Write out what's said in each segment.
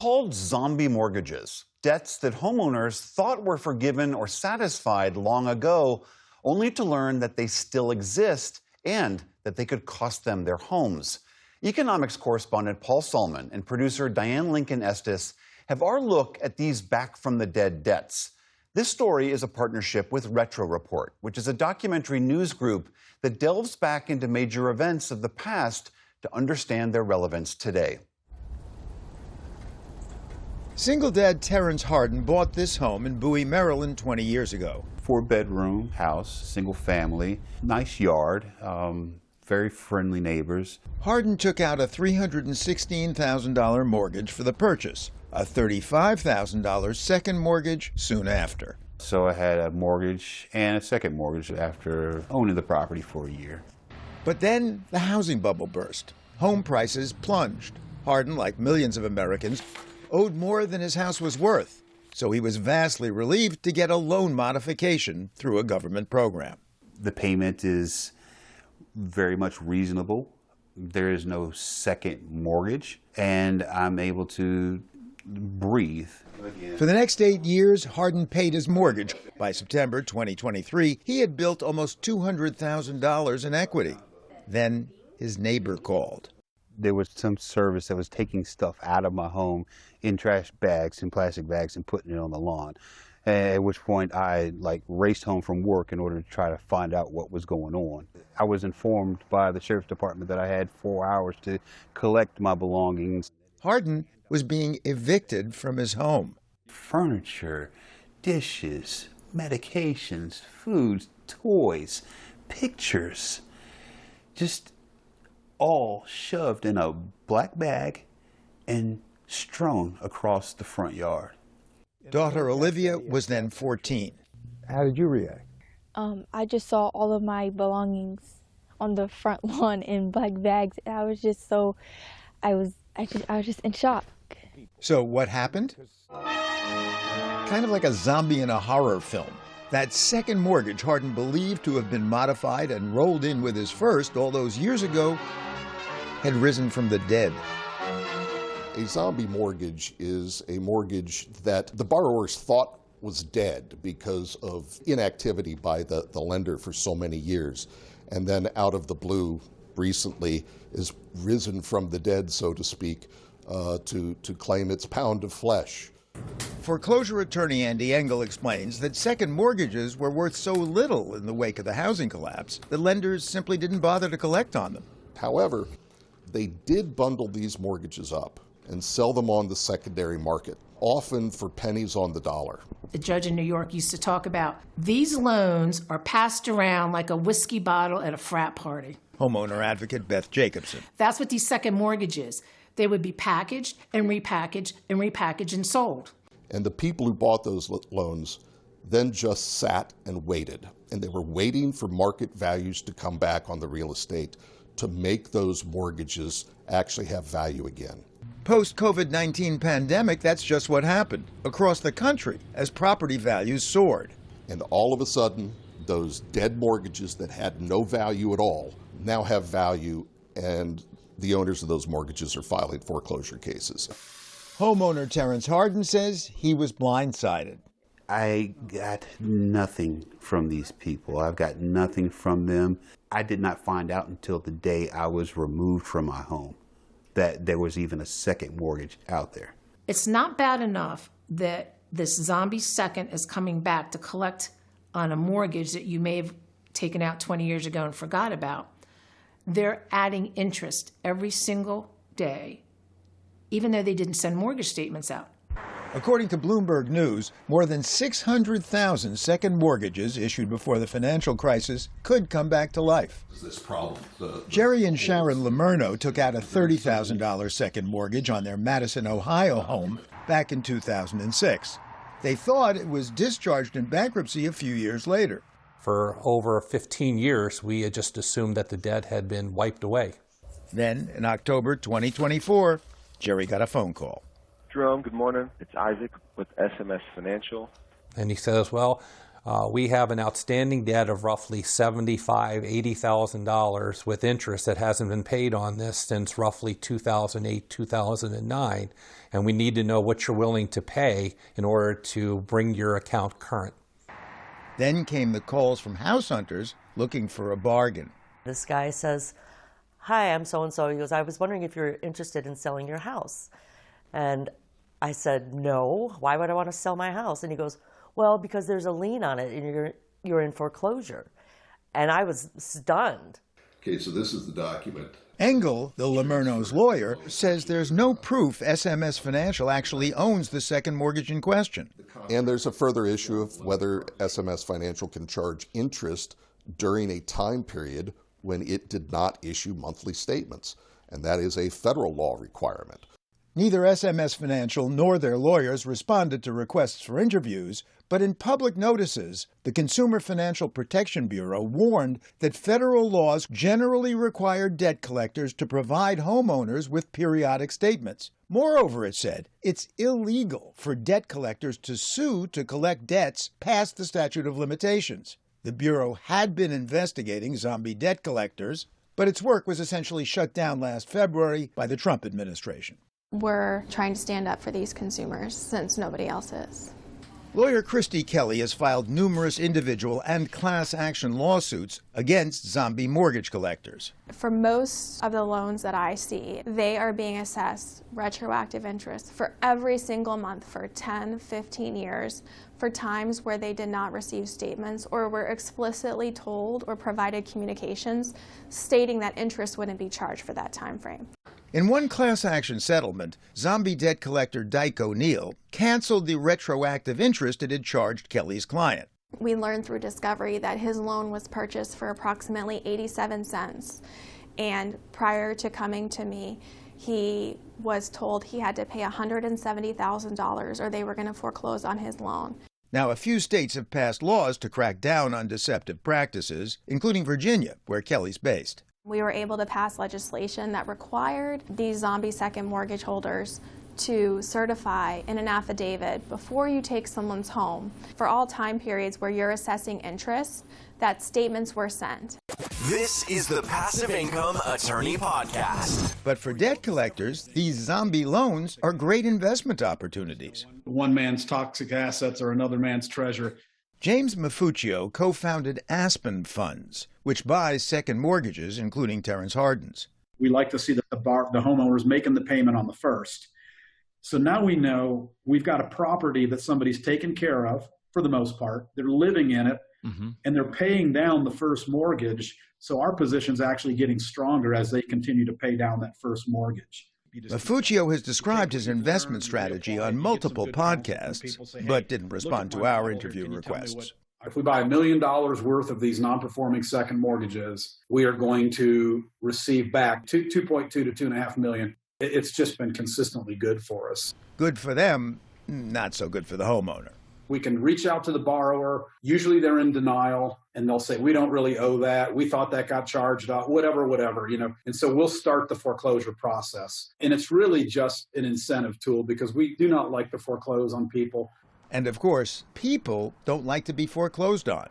Called zombie mortgages, debts that homeowners thought were forgiven or satisfied long ago, only to learn that they still exist and that they could cost them their homes. Economics correspondent Paul Solman and producer Diane Lincoln Estes have our look at these back-from-the-dead debts. This story is a partnership with Retro Report, which is a documentary news group that delves back into major events of the past to understand their relevance today. Single dad Terrence Hardin bought this home in Bowie, Maryland 20 years ago. 4-bedroom house, single family, nice yard, very friendly neighbors. Hardin took out a $316,000 mortgage for the purchase, a $35,000 second mortgage soon after. So I had a mortgage and a second mortgage after owning the property for a year. But then the housing bubble burst. Home prices plunged. Hardin, like millions of Americans, owed more than his house was worth, so he was vastly relieved to get a loan modification through a government program. The payment is very much reasonable. There is no second mortgage, and I'm able to breathe. For the next 8 years, Hardin paid his mortgage. By September 2023, he had built almost $200,000 in equity. Then his neighbor called. There was some service that was taking stuff out of my home in trash bags and plastic bags and putting it on the lawn. At which point I raced home from work in order to try to find out what was going on. I was informed by the sheriff's department that I had 4 hours to collect my belongings. Hardin was being evicted from his home. Furniture, dishes, medications, foods, toys, pictures, just all shoved in a black bag and strewn across the front yard. Daughter Olivia was then 14. How did you react? I just saw all of my belongings on the front lawn in black bags. I was just I was just in shock. So what happened? Kind of like a zombie in a horror film. That second mortgage Hardin believed to have been modified and rolled in with his first all those years ago had risen from the dead. A zombie mortgage is a mortgage that the borrowers thought was dead because of inactivity by the lender for so many years, and then out of the blue recently is risen from the dead, so to speak, to claim its pound of flesh. Foreclosure attorney Andy Engel explains that second mortgages were worth so little in the wake of the housing collapse that lenders simply didn't bother to collect on them. However, they did bundle these mortgages up and sell them on the secondary market, often for pennies on the dollar. The judge in New York used to talk about these loans are passed around like a whiskey bottle at a frat party. Homeowner advocate Beth Jacobson. That's what these second mortgages. They would be packaged and repackaged and repackaged and sold. And the people who bought those loans then just sat and waited. And they were waiting for market values to come back on the real estate to make those mortgages actually have value again. Post-COVID-19 pandemic, that's just what happened across the country as property values soared. And all of a sudden, those dead mortgages that had no value at all now have value, and the owners of those mortgages are filing foreclosure cases. Homeowner Terrence Hardin says he was blindsided. I got nothing from these people. I've got nothing from them. I did not find out until the day I was removed from my home that there was even a second mortgage out there. It's not bad enough that this zombie second is coming back to collect on a mortgage that you may have taken out 20 years ago and forgot about. They're adding interest every single day, even though they didn't send mortgage statements out. According to Bloomberg News, more than 600,000 second mortgages issued before the financial crisis could come back to life. This problem, Jerry and Sharon Lamerno took out a $30,000 second mortgage on their Madison, Ohio home back in 2006. They thought it was discharged in bankruptcy a few years later. For over 15 years, we had just assumed that the debt had been wiped away. Then, in October 2024, Jerry got a phone call. Jerome, good morning. It's Isaac with SMS Financial. And he says, well, We have an outstanding debt of roughly $75,000, $80,000 with interest that hasn't been paid on this since roughly 2008, 2009. And we need to know what you're willing to pay in order to bring your account current. Then came the calls from house hunters looking for a bargain. This guy says, "Hi, I'm so-and-so." He goes, "I was wondering if you're interested in selling your house." And I said, "No, why would I want to sell my house?" And he goes, "Well, because there's a lien on it and you're in foreclosure." And I was stunned. Okay, so this is the document. Engel, the Lamerno's lawyer, says there's no proof SMS Financial actually owns the second mortgage in question. And there's a further issue of whether SMS Financial can charge interest during a time period when it did not issue monthly statements. And that is a federal law requirement. Neither SMS Financial nor their lawyers responded to requests for interviews, but in public notices, the Consumer Financial Protection Bureau warned that federal laws generally require debt collectors to provide homeowners with periodic statements. Moreover, it said, it's illegal for debt collectors to sue to collect debts past the statute of limitations. The Bureau had been investigating zombie debt collectors, but its work was essentially shut down last February by the Trump administration. We're trying to stand up for these consumers since nobody else is. Lawyer Christy Kelly has filed numerous individual and class action lawsuits against zombie mortgage collectors. For most of the loans that I see, they are being assessed retroactive interest for every single month for 10, 15 years for times where they did not receive statements or were explicitly told or provided communications stating that interest wouldn't be charged for that time frame. In one class action settlement, zombie debt collector Dyke O'Neill canceled the retroactive interest it had charged Kelly's client. We learned through discovery that his loan was purchased for approximately 87 cents. And prior to coming to me, he was told he had to pay $170,000 or they were going to foreclose on his loan. Now, a few states have passed laws to crack down on deceptive practices, including Virginia, where Kelly's based. We were able to pass legislation that required these zombie second mortgage holders to certify in an affidavit before you take someone's home for all time periods where you're assessing interest that statements were sent. This is the Passive Income Attorney Podcast. But for debt collectors, these zombie loans are great investment opportunities. One man's toxic assets are another man's treasure. James Mafuccio co-founded Aspen Funds, which buys second mortgages, including Terrence Hardin's. We like to see the homeowners making the payment on the first. So now we know we've got a property that somebody's taken care of, for the most part. They're living in it, and they're paying down the first mortgage. So our position's actually getting stronger as they continue to pay down that first mortgage. Mafuccio has described his investment strategy on multiple podcasts, but didn't respond to our interview requests. If we buy $1 million worth of these non-performing second mortgages, we are going to receive back 2.2 to 2.5 million. It's just been consistently good for us. Good for them, not so good for the homeowner. We can reach out to the borrower. Usually they're in denial and they'll say, we don't really owe that. We thought that got charged off, whatever, you know. And so we'll start the foreclosure process. And it's really just an incentive tool because we do not like to foreclose on people. And of course, people don't like to be foreclosed on.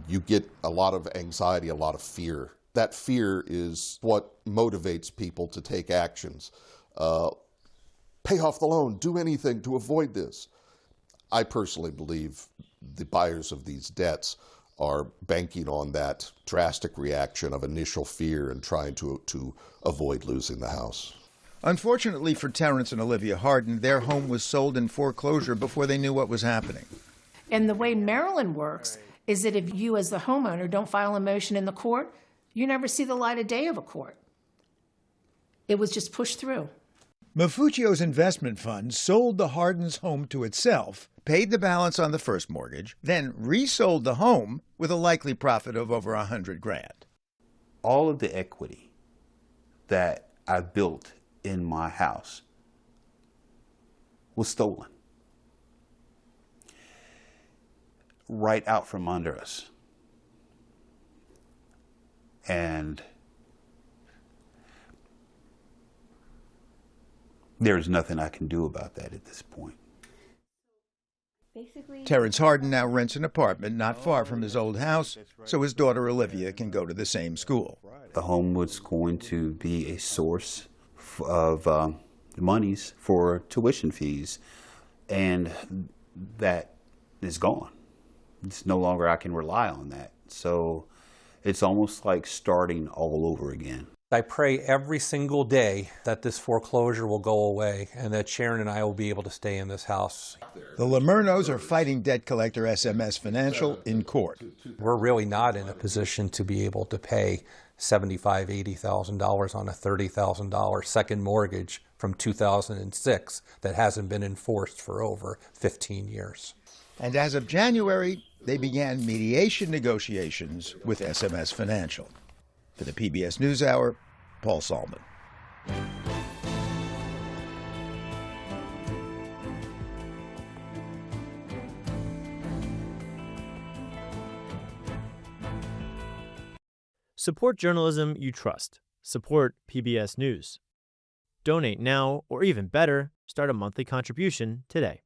You get a lot of anxiety, a lot of fear. That fear is what motivates people to take actions. Pay off the loan, do anything to avoid this. I personally believe the buyers of these debts are banking on that drastic reaction of initial fear and trying to avoid losing the house. Unfortunately for Terrence and Olivia Hardin, their home was sold in foreclosure before they knew what was happening. And the way Maryland works is that if you as the homeowner don't file a motion in the court, you never see the light of day of a court. It was just pushed through. Mafuccio's investment fund sold the Hardin's home to itself, paid the balance on the first mortgage, then resold the home with a likely profit of over $100,000. All of the equity that I built in my house was stolen right out from under us. And there's nothing I can do about that at this point. Terrence Harden now rents an apartment not far from his old house, so his daughter Olivia can go to the same school. The home was going to be a source of monies for tuition fees, and that is gone. It's no longer I can rely on that. So it's almost like starting all over again. I pray every single day that this foreclosure will go away and that Sharon and I will be able to stay in this house. The Lamernos are fighting debt collector SMS Financial in court. We're really not in a position to be able to pay $75,000, $80,000 on a $30,000 second mortgage from 2006 that hasn't been enforced for over 15 years. And as of January, they began mediation negotiations with SMS Financial. For the PBS NewsHour, Paul Salman. Support journalism you trust. Support PBS News. Donate now, or even better, start a monthly contribution today.